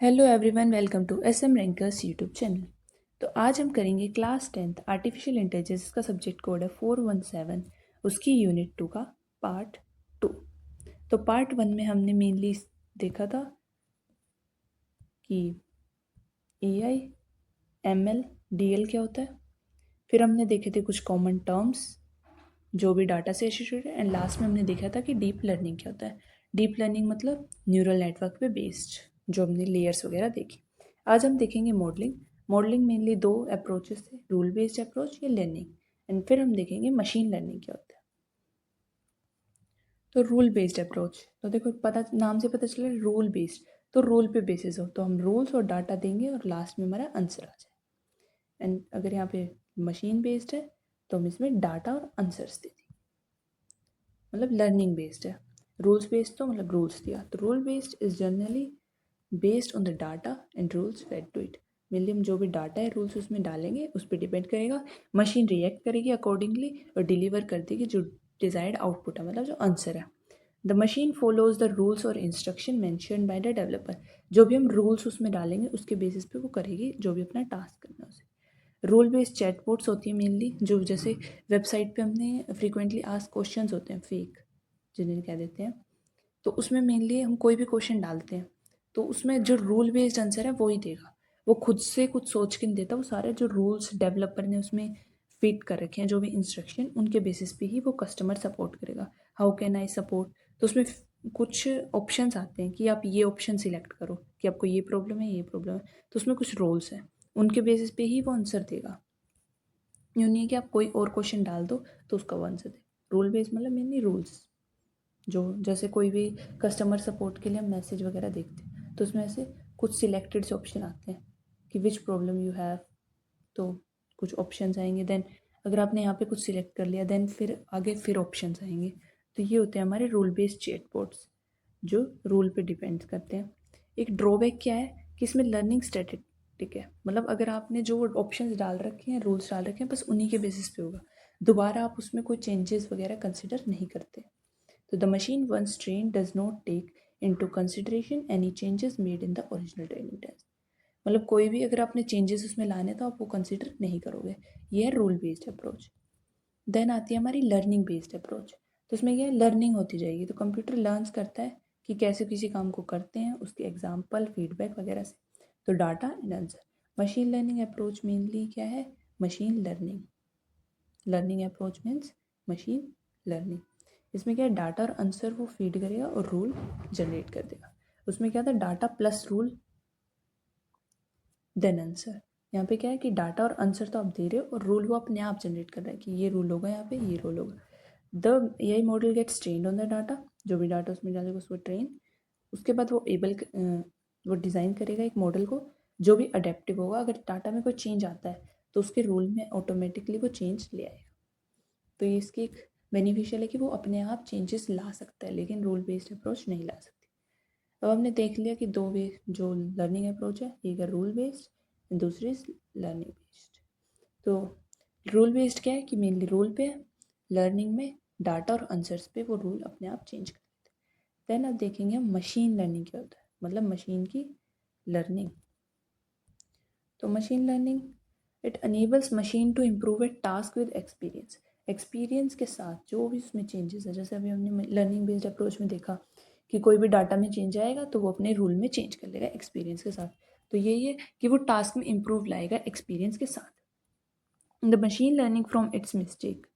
Hello everyone, welcome to SM rankers YouTube channel. तो आज हम करेंगे क्लास 10th आर्टिफिशियल इंटेलिजेंस का सब्जेक्ट कोड है 417, उसकी यूनिट 2 का पार्ट 2। तो पार्ट 1 में हमने मेनली देखा था कि एआई, एमएल, डीएल क्या होता है। फिर हमने देखे थे कुछ कॉमन टर्म्स जो भी डाटा से एसोसिएटेड है, एंड लास्ट में हमने देखा था कि डीप लर्निंग क्या होता है। डीप लर्निंग मतलब न्यूरल नेटवर्क पे बेस्ड, जो हमने लेयर्स वगैरह देखी। आज हम देखेंगे मॉडलिंग। मॉडलिंग मेनली दो अप्रोचेस थे, रूल बेस्ड अप्रोच या लर्निंग, एंड फिर हम देखेंगे मशीन लर्निंग क्या होता है। तो रूल बेस्ड अप्रोच, तो देखो पता नाम से पता चला रूल बेस्ड, तो रूल पे बेसिस हो तो हम रूल्स और डाटा देंगे और लास्ट में हमारा आंसर आ जाए। एंड अगर यहाँ पे मशीन बेस्ड है तो हम इसमें डाटा और आंसर्स दे देंगे, मतलब लर्निंग बेस्ड है। रूल्स बेस्ड तो मतलब रूल्स दिया, तो rule based is generally based on the data and rules fed to it. Mainly हम जो भी डाटा है रूल्स उसमें डालेंगे, उस पर डिपेंड करेगा, मशीन रिएक्ट करेगी अकॉर्डिंगली और डिलीवर कर देगी जो डिजायर्ड आउटपुट है, मतलब जो आंसर है। The machine follows the rules और instruction mentioned by the developer. जो भी हम रूल्स उसमें डालेंगे उसके बेसिस पे वो करेगी जो भी अपना टास्क करना है उसे। रोल बेस्ड चैटबॉट्स होती है मेनली, जो जैसे वेबसाइट पे हमने फ्रीक्वेंटली आस्क क्वेश्चंस होते हैं फेक, जिन्हें कह देते हैं, तो उसमें मेनली हम कोई भी क्वेश्चन डालते हैं तो उसमें जो रूल बेस्ड आंसर है वो ही देगा। वो खुद से कुछ सोच के नहीं देता, वो सारे जो रूल्स डेवलपर ने उसमें फिट कर रखे हैं, जो भी इंस्ट्रक्शन, उनके बेसिस पे ही वो कस्टमर सपोर्ट करेगा। हाउ कैन आई सपोर्ट, तो उसमें कुछ ऑप्शंस आते हैं कि आप ये ऑप्शन सिलेक्ट करो कि आपको ये प्रॉब्लम है, ये प्रॉब्लम है, तो उसमें कुछ रोल्स हैं, उनके बेसिस पे ही वो आंसर देगा। यूँ नहीं है कि आप कोई और क्वेश्चन डाल दो तो उसका वो आंसर दे। रूल बेस्ड मतलब मेनली रूल्स, जो जैसे कोई भी कस्टमर सपोर्ट के लिए हम मैसेज वगैरह देखते हैं तो उसमें ऐसे कुछ सिलेक्टेड से ऑप्शन आते हैं कि विच प्रॉब्लम यू हैव, तो कुछ ऑप्शंस आएंगे। देन अगर आपने यहाँ पे कुछ सिलेक्ट कर लिया देन फिर आगे फिर ऑप्शंस आएंगे। तो ये होते हैं हमारे रूल बेस्ड चैटबॉट्स जो रूल पे डिपेंड करते हैं। एक ड्रॉबैक क्या है कि इसमें लर्निंग स्टैटिक है, मतलब अगर आपने जो ऑप्शंस डाल रखे हैं, रूल्स डाल रखे हैं, बस उन्हीं के बेसिस पे होगा, दोबारा आप उसमें कोई चेंजेस वगैरह कंसिडर नहीं करते। तो the machine once trained does not take into consideration any changes made in the original training test। मतलब कोई भी अगर आपने चेंजेस उसमें लाने तो आप वो कंसिडर नहीं करोगे। ये है रूल बेस्ड अप्रोच। देन आती है हमारी लर्निंग बेस्ड अप्रोच। तो इसमें क्या है, लर्निंग होती जाएगी, तो कंप्यूटर लर्न्स करता है कि कैसे किसी काम को करते हैं, उसके एग्जाम्पल फीडबैक वगैरह से। तो data and answer. Machine learning approach mainly क्या है, machine learning. Learning approach means machine learning. इसमें क्या है, डाटा और आंसर वो फीड करेगा और रूल जनरेट कर देगा। उसमें क्या था, data plus rule then answer. यहाँ पे क्या है कि डाटा और आंसर तो आप दे रहे हो और रूल वो अपने आप जनरेट कर रहा है कि ये रूल होगा, यहाँ पे ये रूल होगा। The AI model gets trained on the data, जो भी डाटा उसमें डालेगा उसको ट्रेन। उसके बाद वो डिज़ाइन करेगा एक मॉडल को जो भी अडेप्टिव होगा। अगर डाटा में कोई चेंज आता है तो उसके रूल में ऑटोमेटिकली वो चेंज ले आएगा। तो ये इसकी एक बेनिफिशियल है कि वो अपने आप चेंजेस ला सकता है, लेकिन रूल बेस्ड अप्रोच नहीं ला सकती। अब हमने देख लिया कि दो वे जो लर्निंग अप्रोच है, एक है रूल बेस्ड, दूसरी इज लर्निंग बेस्ड। तो रूल बेस्ड क्या है कि मेनली रूल पे है, लर्निंग में डाटा और आंसर्स पे वो रूल अपने आप चेंज कर देते हैं। देन अब देखेंगे हम मशीन लर्निंग क्या होता है, मतलब मशीन की लर्निंग। तो machine learning, it enables machine to improve a task with experience. Experience के साथ जो भी उसमें चेंजेस है, जैसे अभी हमने लर्निंग बेस्ड अप्रोच में देखा कि कोई भी डाटा में चेंज आएगा तो वो अपने रूल में चेंज कर लेगा एक्सपीरियंस के साथ। तो यही है कि वो टास्क में इम्प्रूव लाएगा एक्सपीरियंस के साथ। The machine learning from its mistake,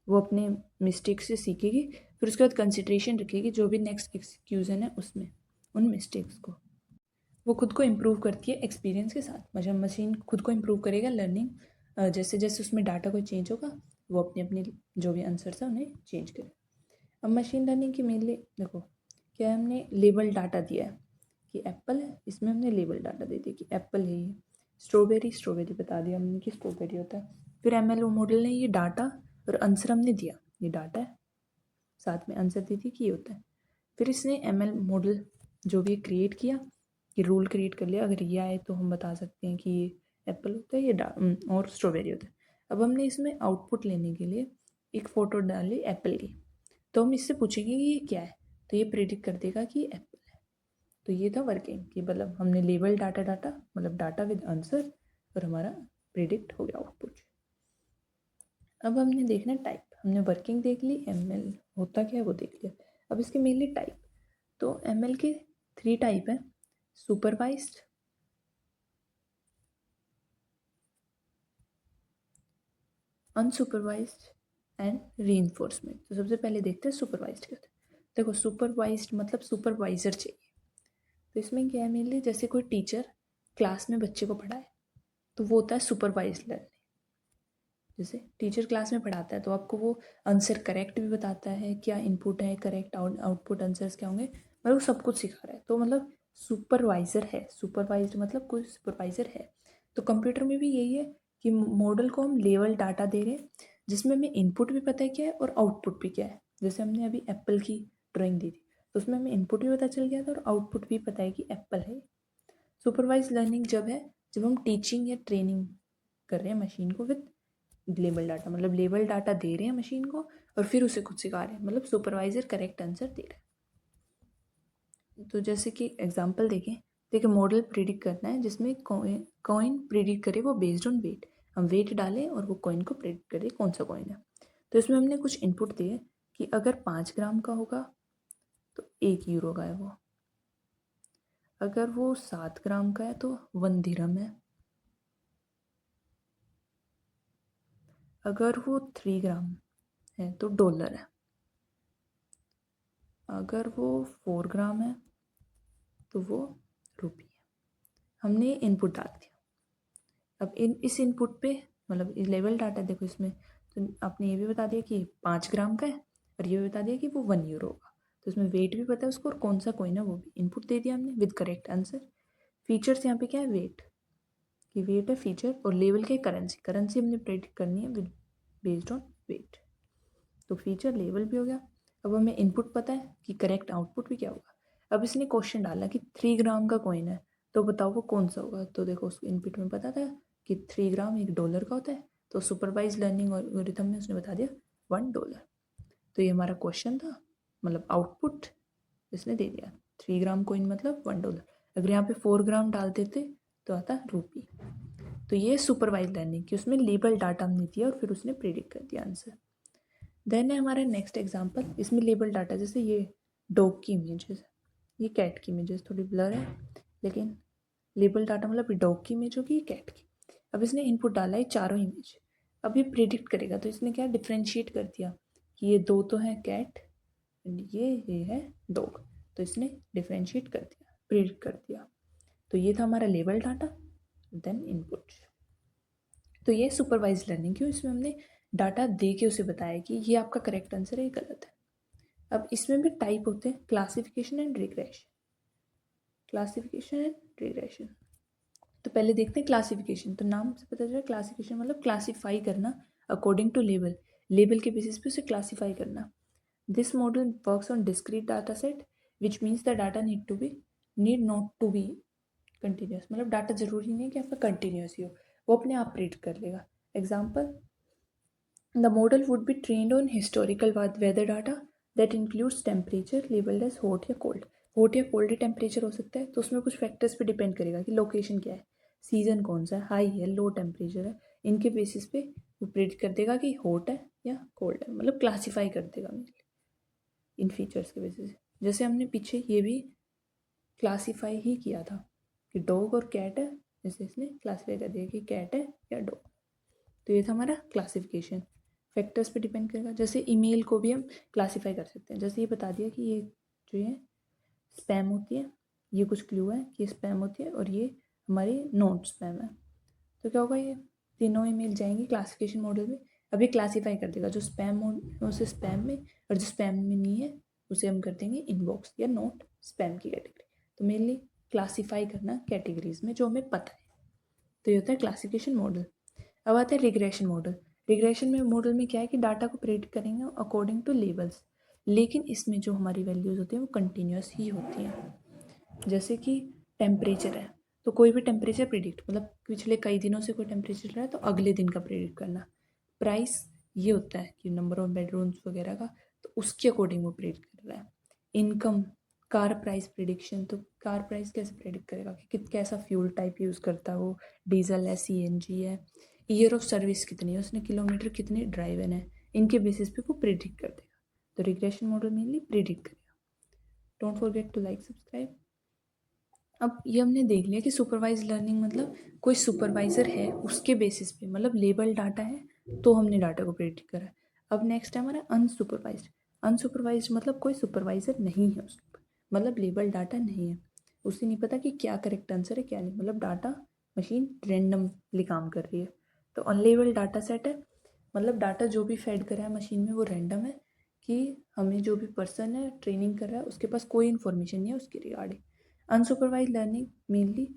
वो अपने मिस्टेक से सीखेगी, फिर उसके बाद कंसिड्रेशन रखेगी जो भी नेक्स्ट एक्सक्यूजन है उसमें, उन मिस्टेक्स को वो खुद को इम्प्रूव करती है एक्सपीरियंस के साथ। मतलब मशीन खुद को इम्प्रूव करेगा लर्निंग, जैसे जैसे उसमें डाटा कोई चेंज होगा वो अपने अपने जो भी आंसर्स है उन्हें चेंज करे। अब मशीन लर्निंग की मेनली देखो क्या है, हमने लेबल डाटा दिया है कि एप्पल है, इसमें हमने लेबल डाटा दे दिया कि एप्पल है ये। स्ट्रॉबेरी, स्ट्रॉबेरी बता दिया हमने कि स्ट्रॉबेरी होता है। फिर एमएल मॉडल ने ये डाटा और आंसर हमने दिया, ये डाटा है, साथ में आंसर दे दिया कि ये होता है। फिर इसने एमएल मॉडल जो भी क्रिएट किया, ये रूल क्रिएट कर लिया, अगर ये आए तो हम बता सकते हैं कि ये एप्पल होता है, ये और स्ट्रॉबेरी होता है। अब हमने इसमें आउटपुट लेने के लिए एक फ़ोटो डाली एप्पल की, तो हम इससे पूछेंगे कि ये क्या है, तो ये प्रेडिक्ट कर देगा कि ये एप्पल है। तो ये था वर्किंग कि मतलब हमने लेबल डाटा डाटा मतलब डाटा विद आंसर और हमारा प्रिडिक्ट हो गया आउटपुट। अब हमने देखना टाइप, हमने वर्किंग देख ली, एमएल होता क्या है वो देख लिया। अब इसके मेनली टाइप, तो एमएल के 3 टाइप हैं, सुपरवाइज्ड, अनसुपरवाइज्ड एंड रीइंफोर्समेंट। तो सबसे पहले देखते हैं सुपरवाइज्ड क्या होता है। देखो सुपरवाइज्ड मतलब सुपरवाइजर चाहिए। तो इसमें क्या है मेनली, जैसे कोई टीचर क्लास में बच्चे को पढ़ाए तो वो होता है सुपरवाइज्ड लर्निंग। जैसे टीचर क्लास में पढ़ाता है तो आपको वो आंसर करेक्ट भी बताता है, क्या इनपुट है, करेक्ट आउटपुट आंसर्स क्या होंगे, मतलब वो सब कुछ सिखा रहा है। तो मतलब सुपरवाइजर है, सुपरवाइज्ड मतलब कोई सुपरवाइजर है। तो कंप्यूटर में भी यही है कि मॉडल को हम लेवल डाटा दे रहे हैं जिसमें हमें इनपुट भी पता है क्या है और आउटपुट भी क्या है। जैसे हमने अभी एप्पल की ड्राइंग दी थी तो उसमें हमें इनपुट भी पता चल गया था और आउटपुट भी पता है कि एप्पल है। सुपरवाइज लर्निंग जब है जब हम टीचिंग या ट्रेनिंग कर रहे हैं मशीन को विद लेबल डाटा, मतलब लेबल डाटा दे रहे हैं मशीन को और फिर उसे खुद सिखा रहे हैं, मतलब सुपरवाइजर करेक्ट आंसर दे रहा है। तो जैसे कि एग्जांपल देखें, देखिए मॉडल प्रिडिक्ट करना है जिसमें कॉइन प्रिडिक्ट करे वो बेस्ड ऑन वेट, हम वेट डालें और वो कॉइन को प्रिडिक्ट करे कौन सा कॉइन है। तो इसमें हमने कुछ इनपुट दिए कि अगर 5 ग्राम का होगा तो 1 यूरो का है वो, अगर वो 7 ग्राम का है तो 1 दिरहम है, अगर वो 3 ग्राम है तो डॉलर है, अगर वो 4 ग्राम है तो वो रुपी है। हमने इनपुट डाल दिया। अब इस इनपुट पे मतलब लेवल डाटा देखो इसमें, तो आपने ये भी बता दिया कि 5 ग्राम का है और ये भी बता दिया कि वो 1 यूरो का। तो इसमें वेट भी पता है उसको और कौन सा कॉइन है वो भी इनपुट दे दिया हमने विद करेक्ट आंसर। फीचर्स यहाँ पे क्या है, वेट कि वेट है फीचर, और लेवल के करेंसी, करेंसी हमने प्रेडिक्ट करनी है विद बेस्ड ऑन वेट। तो फीचर लेवल भी हो गया। अब हमें इनपुट पता है कि करेक्ट आउटपुट भी क्या होगा। अब इसने क्वेश्चन डाला कि 3 ग्राम का कॉइन है तो बताओ वो कौन सा होगा। तो देखो उसको इनपुट में पता था कि 3 ग्राम $1 का होता है, तो सुपरवाइज लर्निंग एल्गोरिथम में उसने बता दिया $1। तो ये हमारा क्वेश्चन था, मतलब आउटपुट इसने दे दिया 3 ग्राम कॉइन मतलब $1। अगर यहाँ पे 4 ग्राम डाल देते तो आता रुपी। तो ये सुपरवाइज लर्निंग कि उसमें लेबल डाटा हमने दिया और फिर उसने प्रिडिक्ट कर दिया आंसर। देन है हमारा नेक्स्ट एग्जांपल, इसमें लेबल डाटा, जैसे ये डॉग की इमेजेस, ये कैट की इमेजेस थोड़ी ब्लर है, लेकिन लेबल डाटा मतलब डॉग की इमेज होगी, कैट की। अब इसने इनपुट डाला है चारों इमेज, अब ये प्रिडिक्ट करेगा। तो इसने क्या डिफ्रेंशिएट कर दिया कि ये दो तो हैं कैट एंड ये है डॉग। तो इसने डिफ्रेंशिएट कर दिया, प्रिडिक्ट कर दिया। तो ये था हमारा लेबल डाटा, देन इनपुट। तो ये सुपरवाइज लर्निंग, क्यों इसमें हमने डाटा दे के उसे बताया कि ये आपका करेक्ट आंसर है, ये गलत है। अब इसमें भी टाइप होते हैं, classification and regression, classification and regression. तो पहले देखते हैं क्लासिफिकेशन। तो नाम से पता चला क्लासिफिकेशन मतलब क्लासीफाई करना अकॉर्डिंग टू लेवल, लेवल के बेसिस पे उसे क्लासीफाई करना। This model works on discrete data set which means the data need not to be continuous, मतलब डाटा जरूरी नहीं है कि आपका कंटिन्यूस ही हो, वो अपने आप प्रिडिक्ट कर लेगा। Example, the model would be trained on historical weather data that includes temperature labeled as hot या cold। hot या cold ही टेम्परेचर हो सकता है, तो उसमें कुछ फैक्टर्स पे डिपेंड करेगा कि लोकेशन क्या है, सीजन कौन सा है, हाई है, लो टेम्परेचर है, इनके बेसिस पे वो प्रेडिक्ट कर देगा कि हॉट है या कोल्ड है, मतलब क्लासीफाई कर देगा इन फीचर्स के बेसिस। जैसे हमने पीछे ये भी क्लासीफाई ही किया था कि डॉग और कैट है, जैसे इसने क्लासीफाई कर दिया कि कैट है या डॉग। तो ये था हमारा क्लासिफिकेशन, फैक्टर्स पे डिपेंड करेगा। जैसे ईमेल को भी हम क्लासीफाई कर सकते हैं, जैसे ये बता दिया कि ये जो है स्पैम होती है, ये कुछ क्लू है कि स्पैम होती है और ये हमारी नॉन स्पैम है। तो क्या होगा, ये तीनों ईमेल जाएंगी क्लासिफिकेशन मॉडल में। अब ये क्लासीफाई कर देगा, जो स्पैम हो उसे स्पैम में, और जो स्पैम में नहीं है उसे हम कर देंगे इनबॉक्स या नॉट स्पैम की कैटेगरी। तो मेनली क्लासीफाई करना कैटेगरीज में जो हमें पता है। तो ये होता है क्लासिफिकेशन मॉडल। अब आता है रिग्रेशन मॉडल। रिग्रेशन में मॉडल में क्या है कि डाटा को प्रेडिक्ट करेंगे अकॉर्डिंग टू लेबल्स, लेकिन इसमें जो हमारी वैल्यूज़ होती हैं वो कंटिन्यूस ही होती हैं। जैसे कि टेम्परेचर है, तो कोई भी टेम्परेचर प्रिडिक्ट, मतलब पिछले कई दिनों से कोई टेम्परेचर रहा है तो अगले दिन का प्रिडिक्ट करना। प्राइस ये होता है कि नंबर ऑफ बेडरूम्स वगैरह का, तो उसके अकॉर्डिंग वो प्रिडिक्ट कर रहा है। इनकम कार प्राइस प्रिडिक्शन, तो कार प्राइस कैसे प्रिडिक्ट करेगा कि कैसा फ्यूल टाइप यूज़ करता है वो, डीजल है, सीएनजी है, ईयर ऑफ सर्विस कितनी है, उसने किलोमीटर कितने ड्राइवन है, इनके बेसिस पे वो प्रिडिक्ट कर देगा। तो रिग्रेशन मॉडल मेनली प्रिडिक्ट करेगा। Don't forget to like subscribe. अब ये हमने देख लिया कि सुपरवाइज लर्निंग मतलब कोई सुपरवाइज़र है उसके बेसिस पे, मतलब लेबल डाटा है तो हमने डाटा को प्रिडिक्ट करा है। अब नेक्स्ट है हमारा अनसुपरवाइज्ड। अनसुपरवाइज्ड मतलब कोई सुपरवाइज़र नहीं है उसके ऊपर, मतलब लेबल डाटा नहीं है, उसे नहीं पता कि क्या करेक्ट आंसर है क्या नहीं, मतलब डाटा मशीन रेंडमली काम कर रही है। तो अनलेबल डाटा सेट है, मतलब डाटा जो भी फेड करा है मशीन में वो रैंडम है, कि हमें जो भी पर्सन है ट्रेनिंग कर रहा है उसके पास कोई इन्फॉर्मेशन नहीं है उसके regarding. Unsupervised learning mainly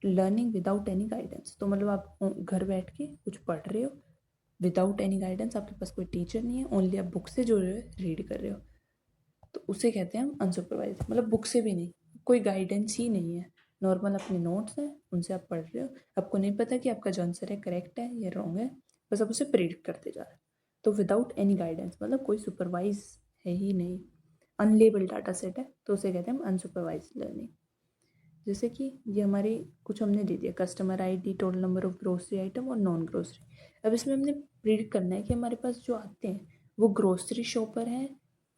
learning without any guidance, तो मतलब आप घर बैठ के कुछ पढ़ रहे हो विदाउट एनी गाइडेंस, आपके पास कोई टीचर नहीं है, ओनली आप बुक से जो है रीड कर रहे हो, तो उसे कहते हैं हम अनसुपरवाइज, मतलब बुक से भी नहीं, कोई गाइडेंस ही नहीं है, नॉर्मल अपने नोट्स हैं उनसे आप पढ़ रहे हो, आपको नहीं पता कि आपका जो आंसर है करेक्ट है या रॉन्ग है, बस आप उसे प्रेडिक्ट करते जा रहे हो। तो विदाउट एनी गाइडेंस मतलब कोई सुपरवाइज है ही नहीं, अनलेबल डाटा सेट है, तो उसे कहते हैं हम अनसुपरवाइज लर्निंग। जैसे कि ये हमारी कुछ हमने दे दिया, customer ID, total number of grocery item और नॉन ग्रोसरी। अब इसमें हमने प्रिडिक्ट करना है कि हमारे पास जो आते हैं वो ग्रोसरी शॉपर हैं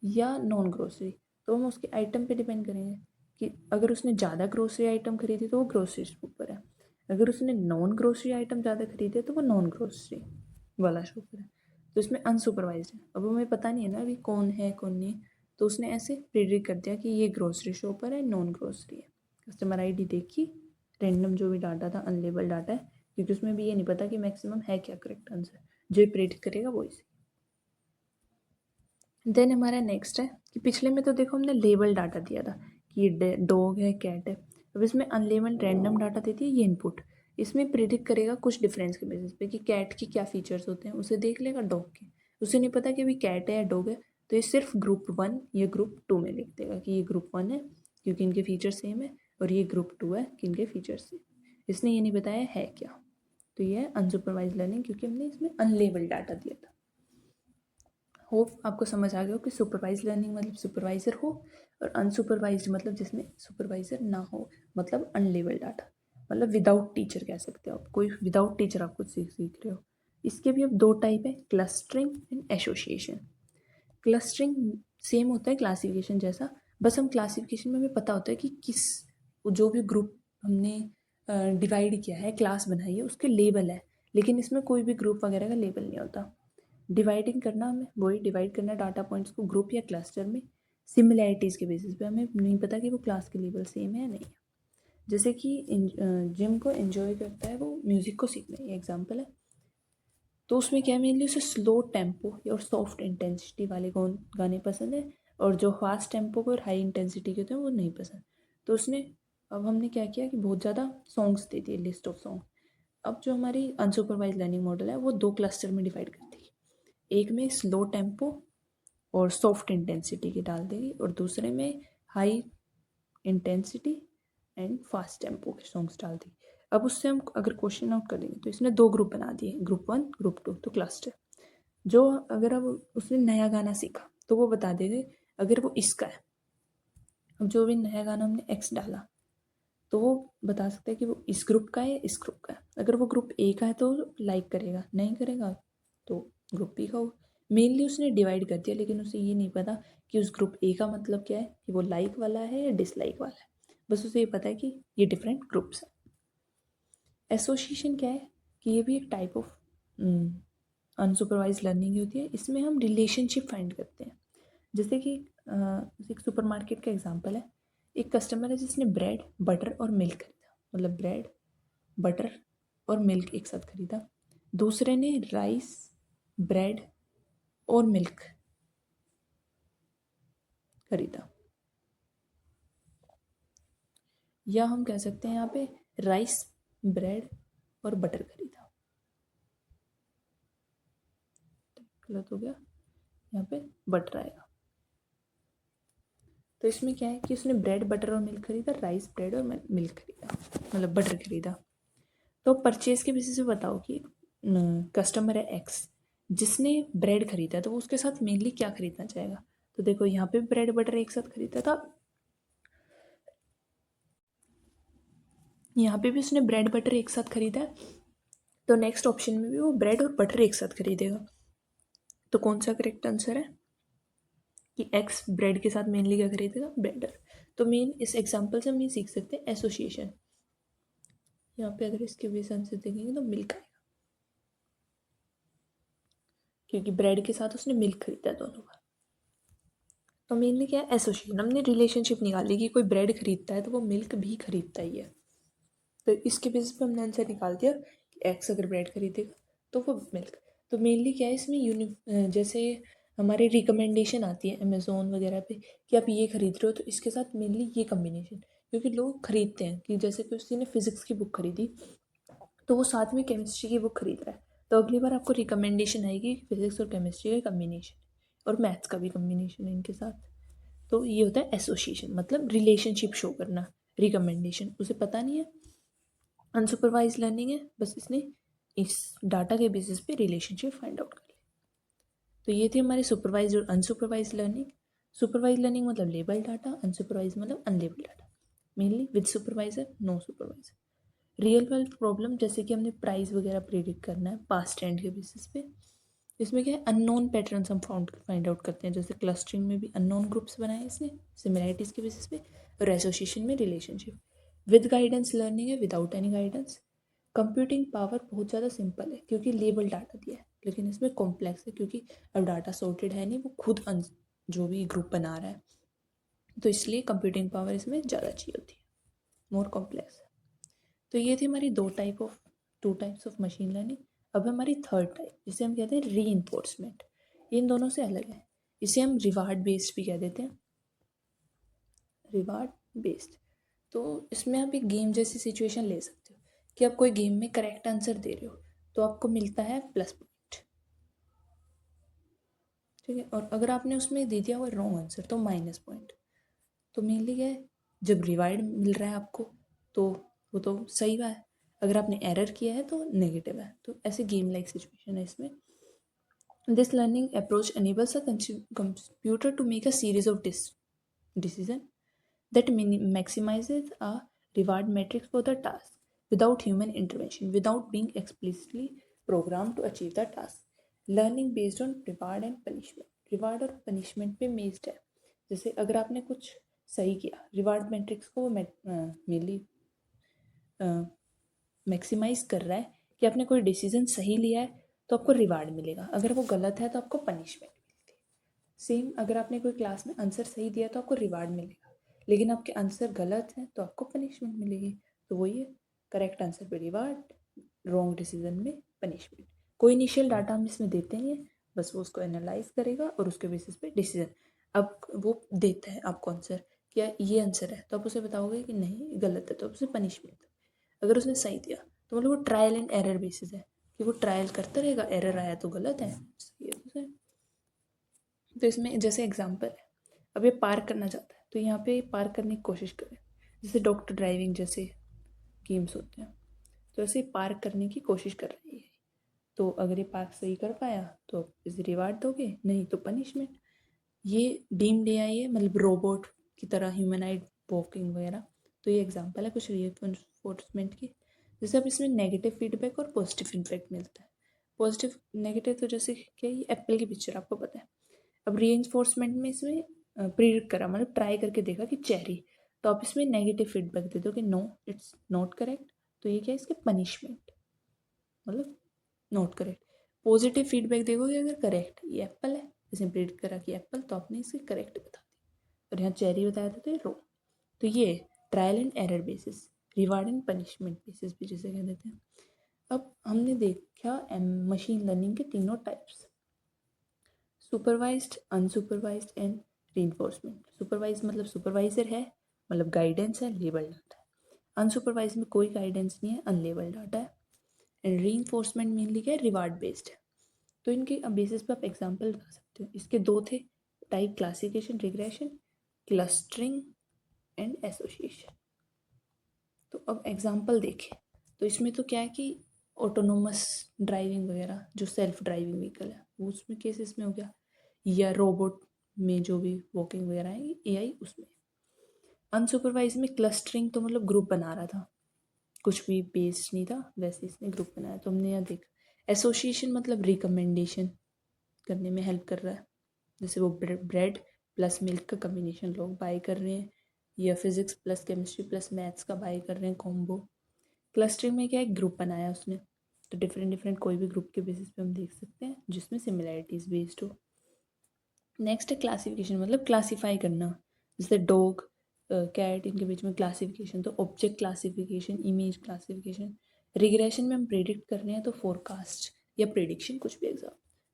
या नॉन ग्रोसरी, तो हम उसके आइटम पे डिपेंड करेंगे कि अगर उसने ज़्यादा ग्रोसरी आइटम खरीदी तो वो ग्रोसरी शॉपर है, अगर उसने नॉन ग्रोसरी आइटम ज़्यादा खरीदे तो वो नॉन ग्रोसरी वाला शॉपर है। तो इसमें अनसुपरवाइज है, अब हमें पता नहीं है ना अभी कौन है कौन नहीं, तो उसने ऐसे प्रिडिक्ट कर दिया कि ये ग्रोसरी शॉपर है, नॉन ग्रोसरी है। कस्टमर आईडी देखी, रैंडम जो भी डाटा था अनलेबल डाटा है, क्योंकि उसमें भी ये नहीं पता कि मैक्सिमम है क्या करेक्ट आंसर, जो प्रेडिक्ट करेगा वो इसे। देन हमारा नेक्स्ट है कि पिछले में तो देखो हमने लेबल डाटा दिया था कि ये डॉग है, कैट है, अब इसमें अनलेबल रैंडम डाटा देती है ये इनपुट, इसमें प्रिडिक्ट करेगा कुछ डिफरेंस के बेसिस पे कि कैट की क्या फीचर्स होते हैं, उसे देख लेगा डॉग के, उसे नहीं पता कि अभी कैट है या डॉग है, तो ये सिर्फ ग्रुप 1 या ग्रुप 2 में लिख देगा कि ये ग्रुप 1 है क्योंकि इनके फीचर सेम है, और ये ग्रुप 2 है कि इनके फीचर्स सेम, इसने ये नहीं बताया है क्या। तो ये है अनसुपरवाइज लर्निंग, क्योंकि हमने इसमें अनलेबल डाटा दिया था। होप आपको समझ आ गया हो कि सुपरवाइज लर्निंग मतलब सुपरवाइज़र हो, और अनसुपरवाइज्ड मतलब जिसमें सुपरवाइज़र ना हो, मतलब अनलेबल डाटा, मतलब विदाउट टीचर कह सकते हो आप, कोई विदाउट टीचर आप कुछ सीख रहे हो। इसके भी अब दो टाइप है, clustering and association. Clustering same होता है क्लासिफिकेशन जैसा, बस हम क्लासिफिकेशन में हमें पता होता है कि किस जो भी ग्रुप हमने डिवाइड किया है, क्लास बनाई है, उसके लेबल है, लेकिन इसमें कोई भी ग्रुप वगैरह का लेबल नहीं होता। डिवाइडिंग करना हमें वही डिवाइड करना डाटा पॉइंट्स को ग्रुप या क्लस्टर में सिमिलैरिटीज़ के बेसिस पे, हमें नहीं पता कि वो क्लास के लेवल सेम है या नहीं है। जैसे कि जिम को एंजॉय करता है वो म्यूज़िक को सीखना, ये एग्जांपल है, तो उसमें क्या मेनली उसे स्लो टेम्पो और सॉफ्ट इंटेंसिटी वाले गाने पसंद है, और जो फास्ट टेम्पो और हाई इंटेंसिटी के होते हैं वो नहीं पसंद। तो उसने अब हमने क्या किया कि बहुत ज़्यादा सॉन्ग्स दे दिए, लिस्ट ऑफ सॉन्ग। अब जो हमारी अनसुपरवाइज लर्निंग मॉडल है वो दो क्लस्टर में डिवाइड करती है, एक में स्लो टेम्पो और सॉफ्ट इंटेंसिटी की डाल देगी, और दूसरे में high intensity and fast tempo के सॉन्ग्स डाल देगी। अब उससे हम अगर क्वेश्चन आउट कर देंगे तो इसने दो ग्रुप बना दिए, ग्रुप 1 ग्रुप 2, तो क्लस्टर। जो अगर अब उसने नया गाना सीखा तो वो बता देंगे अगर वो इसका है, अब जो भी नया गाना हमने एक्स डाला तो वो बता सकता है कि वो इस ग्रुप का है इस ग्रुप का है, अगर वो ग्रुप ए का है तो लाइक करेगा, नहीं करेगा तो ग्रुप बी का होगा। मेनली उसने डिवाइड कर दिया, लेकिन उसे ये नहीं पता कि उस ग्रुप ए का मतलब क्या है, कि वो लाइक वाला है या डिसलाइक वाला है, बस उसे ये पता है कि ये डिफरेंट ग्रुप्स हैं। एसोसिएशन क्या है कि ये भी एक टाइप ऑफ अनसुपरवाइज लर्निंग होती है, इसमें हम रिलेशनशिप फाइंड करते हैं। जैसे कि एक सुपरमार्केट का एग्जांपल है, एक कस्टमर है जिसने ब्रेड बटर और मिल्क खरीदा, मतलब ब्रेड बटर और मिल्क एक साथ खरीदा, दूसरे ने राइस ब्रेड और मिल्क खरीदा, या हम कह सकते हैं यहाँ पे राइस ब्रेड और बटर खरीदा, गलत हो गया, यहाँ पे बटर आएगा। तो इसमें क्या है कि उसने ब्रेड बटर और मिल्क खरीदा, राइस ब्रेड और मिल्क खरीदा, मतलब बटर खरीदा। तो परचेज के बेसिस पे बताओ कि कस्टमर है एक्स जिसने ब्रेड खरीदा, तो वो उसके साथ मेनली क्या खरीदना चाहेगा। तो देखो यहाँ पे ब्रेड बटर एक साथ खरीदा था, यहाँ पे भी उसने ब्रेड बटर एक साथ खरीदा है, तो नेक्स्ट ऑप्शन में भी वो ब्रेड और बटर एक साथ खरीदेगा। तो कौन सा करेक्ट आंसर है कि एक्स ब्रेड के साथ मेनली क्या खरीदेगा, ब्रेडर। तो मेन इस एग्जाम्पल से हम ये सीख सकते हैं एसोसिएशन। यहाँ पे अगर इसके बेस आंसर देखेंगे तो मिल्क आएगा, क्योंकि ब्रेड के साथ उसने मिल्क खरीदा दोनों बार। तो मेनली क्या है, एसोसिएशन। हमने रिलेशनशिप निकाली कि कोई ब्रेड खरीदता है तो वो मिल्क भी खरीदता ही है। तो इसके बेसिस पे हमने आंसर निकाल दिया कि एक्स अगर ब्रेड खरीदेगा तो वो मिल्क। तो मेनली क्या है इसमें जैसे हमारे रिकमेंडेशन आती है अमेज़ोन वगैरह पे कि आप ये खरीद रहे हो, तो इसके साथ मेनली ये कम्बिनेशन, क्योंकि लोग खरीदते हैं कि जैसे किसी ने फिजिक्स की बुक खरीदी तो वो साथ में केमिस्ट्री की बुक खरीद रहा है, तो अगली बार आपको रिकमेंडेशन आएगी फिजिक्स और केमिस्ट्री का कम्बिनेशन और मैथ्स का भी कम्बिनेशन है इनके साथ। तो ये होता है एसोसिएशन, मतलब रिलेशनशिप शो करना। रिकमेंडेशन उसे पता नहीं है, अनसुपरवाइज लर्निंग है, बस इसने इस डाटा के बेसिस पे रिलेशनशिप फाइंड आउट कर ली। तो ये थी हमारी सुपरवाइज और अनसुपरवाइज लर्निंग। सुपरवाइज लर्निंग मतलब लेबल डाटा, अनसुपरवाइज मतलब unlabelled data, mainly with supervisor no supervisor. Real world problem जैसे कि हमने प्राइस वगैरह प्रेडिक्ट करना है पास्ट ट्रेंड के बेसिस पे, इसमें क्या है अननोन पैटर्न्स हम फाइंड आउट करते हैं, जैसे क्लस्टरिंग में भी अननोन ग्रुप्स बनाए इसने सिमिलैरिटीज़ के बेसिस पे, और एसोसिएशन में रिलेशनशिप। विद गाइडेंस लर्निंग है, without any guidance. Computing power बहुत ज़्यादा सिंपल है क्योंकि लेबल डाटा दिया है, लेकिन इसमें कॉम्प्लेक्स है क्योंकि अब डाटा सॉर्टेड है नहीं, वो खुद जो भी ग्रुप बना रहा है, तो इसलिए कंप्यूटिंग पावर इसमें ज़्यादा चाहिए होती है, मोर कॉम्प्लेक्स है। तो ये थी हमारी two types of machine learning. अब हमारी थर्ड टाइप जिसे हम कहते हैं री इन्फोर्समेंट, इन दोनों से अलग है। इसे हम रिवार्ड बेस्ड भी कह देते हैं, रिवार्ड बेस्ड। तो इसमें आप एक गेम जैसी सिचुएशन ले सकते हो कि आप कोई गेम में करेक्ट आंसर दे रहे हो तो आपको मिलता है प्लस पॉइंट, ठीक है, और अगर आपने उसमें दे दिया हुआ रॉन्ग आंसर तो माइनस पॉइंट। तो मेनली क्या है, जब रिवार्ड मिल रहा है आपको तो वो तो सही बात है, अगर आपने एरर किया है तो नेगेटिव है। तो ऐसे गेम लाइक सिचुएशन है इसमें। This learning approach enables a computer to make a series of decision that maximizes a reward matrix for the task without human intervention, without being explicitly programmed to achieve the task. Learning based on reward and punishment. Reward और punishment पे based है। जैसे अगर आपने कुछ सही किया, reward matrix को वो मेनली मैक्सिमाइज कर रहा है कि आपने कोई डिसीजन सही लिया है तो आपको रिवार्ड मिलेगा, अगर वो गलत है तो आपको पनिशमेंट मिलती है। सेम अगर आपने कोई क्लास में आंसर सही दिया तो आपको रिवार्ड मिलेगा, लेकिन आपके आंसर गलत है तो आपको पनिशमेंट मिलेगी। तो वही है, करेक्ट आंसर पे रिवार्ड, रॉन्ग डिसीजन में पनिशमेंट। कोई इनिशियल डाटा हम इसमें देते नहीं है, बस वो उसको एनालाइज करेगा और उसके बेसिस पे डिसीजन। अब वो देता है आपको आंसर, क्या ये आंसर है तो आप उसे बताओगे कि नहीं गलत है, तो आप उसे पनिशमेंट। अगर उसने सही दिया तो मतलब वो ट्रायल एंड एरर बेसिस है कि वो ट्रायल करता रहेगा, एरर आया तो गलत है, सही है तो सही। तो इसमें जैसे एग्जांपल है, अब ये पार्क करना चाहता है तो यहाँ पे पार्क करने की कोशिश करें, जैसे डॉक्टर ड्राइविंग जैसे गेम्स होते हैं, तो ऐसे पार्क करने की कोशिश कर रही है। तो अगर ये पार्क सही कर पाया तो इसे रिवार्ड दोगे, नहीं तो पनिशमेंट। ये डीम्ड एआई है, मतलब रोबोट की तरह ह्यूमनाइड वॉकिंग वगैरह। तो ये एग्जांपल है कुछ रीइंफोर्समेंट की। जैसे अब इसमें नेगेटिव फीडबैक और पॉजिटिव फीडबैक मिलता है। पॉजिटिव नेगेटिव तो जैसे क्या, ये एप्पल की पिक्चर आपको पता है। अब रीइंफोर्समेंट में इसमें प्रिडिक्ट करा, मतलब ट्राई करके देखा कि चेरी, तो आप इसमें नेगेटिव फीडबैक दे दो कि नो इट्स नॉट करेक्ट, तो ये क्या है इसके पनिशमेंट, मतलब नॉट करेक्ट। पॉजिटिव फीडबैक देखोगे अगर करेक्ट ये एप्पल है, इसने प्रिडिक्ट करा कि एप्पल, तो आपने इसे करेक्ट बता दी, और यहाँ चेरी बताया था तो ये रॉन्ग। तो ये trial and error basis, reward and punishment basis भी जिसे कह देते हैं। अब हमने देखा मशीन लर्निंग के तीनों types, supervised, unsupervised and reinforcement. Supervise मतलब सुपरवाइजर है, मतलब गाइडेंस है, लेबल डाटा है। अनसुपरवाइज में कोई गाइडेंस नहीं है, अनलेबल डाटा है। एंड रीइंफोर्समेंट मेनली क्या है, रिवार्ड बेस्ड है। तो इनके बेसिस पे आप एग्जांपल बता सकते हो। इसके दो थे type, classification regression, clustering and association. तो अब एग्जांपल देखें तो इसमें तो क्या है कि ऑटोनोमस ड्राइविंग वगैरह, जो सेल्फ ड्राइविंग व्हीकल है वो उसमें केसेस में हो गया, या रोबोट में जो भी वॉकिंग वगैरह है एआई उसमें। अनसुपरवाइज में क्लस्टरिंग तो मतलब ग्रुप बना रहा था, कुछ भी बेस्ड नहीं था, वैसे इसने ग्रुप बनाया। तो हमने यहाँ देखा एसोसिएशन मतलब रिकमेंडेशन करने में हेल्प कर रहा है, जैसे वो ब्रेड प्लस मिल्क का कम्बिनेशन लोग बाय कर रहे हैं, या physics plus chemistry plus maths का बाय कर रहे हैं कॉम्बो। क्लस्टरिंग में क्या एक ग्रुप बनाया उसने, तो डिफरेंट डिफरेंट कोई भी ग्रुप के बेसिस पे हम देख सकते हैं जिसमें सिमिलैरिटीज बेस्ड हो। नेक्स्ट है क्लासिफिकेशन, मतलब क्लासीफाई करना, जैसे डॉग कैट, इनके बीच में क्लासिफिकेशन, तो object classification, image classification. Regression में हम प्रेडिक्ट कर रहे हैं तो फोरकास्ट या प्रेडिक्शन, कुछ भी एग्जाम।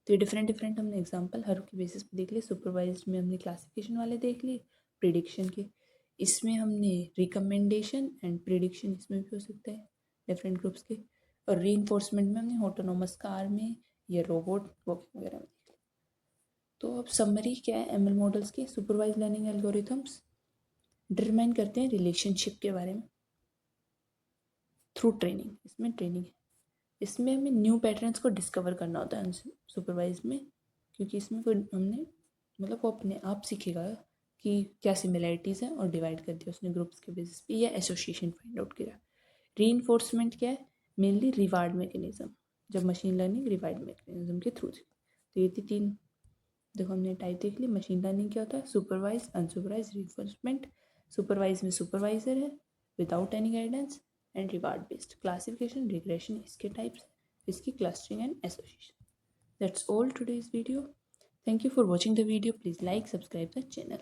तो ये डिफरेंट डिफरेंट हमने एग्जाम्पल हर के बेसिस पे देख लिए। सुपरवाइज्ड में हमने क्लासिफिकेशन वाले देख लिए, प्रिडिक्शन के। इसमें हमने रिकमेंडेशन एंड प्रिडिक्शन, इसमें भी हो सकता है डिफरेंट ग्रुप्स के। और री में हमने ऑटोनोमस कार में या रोबोट वॉकिंग वगैरह में। तो अब समरी क्या है एमएल मॉडल्स की, सुपरवाइज लर्निंग एल्गोरिथम्स डिटरमाइन करते हैं रिलेशनशिप के बारे में थ्रू ट्रेनिंग। इसमें ट्रेनिंग है, इसमें हमें न्यू पैटर्न्स को डिस्कवर करना होता है सुपरवाइज में, क्योंकि इसमें कोई हमने मतलब वो अपने आप सीखेगा कि क्या सिमिलैरिटीज़ हैं और डिवाइड कर दिया उसने ग्रुप्स के बेसिस पे, या एसोसिएशन फाइंड आउट किया। रीइंफोर्समेंट क्या है, मेनली रिवार्ड मैकेनिज्म, जब मशीन लर्निंग रिवार्ड मैकेनिज्म के थ्रू। तो ये थी तीन, देखो हमने टाइप देख ली। मशीन लर्निंग क्या होता है, सुपरवाइज, अनसुपरवाइज, रीइंफोर्समेंट। सुपरवाइज में सुपरवाइजर है without any guidance, and reward based classification, regression, इसके टाइप्स, इसकी clustering and association. That's all today's video. Thank you for watching the video. Please like, subscribe the channel.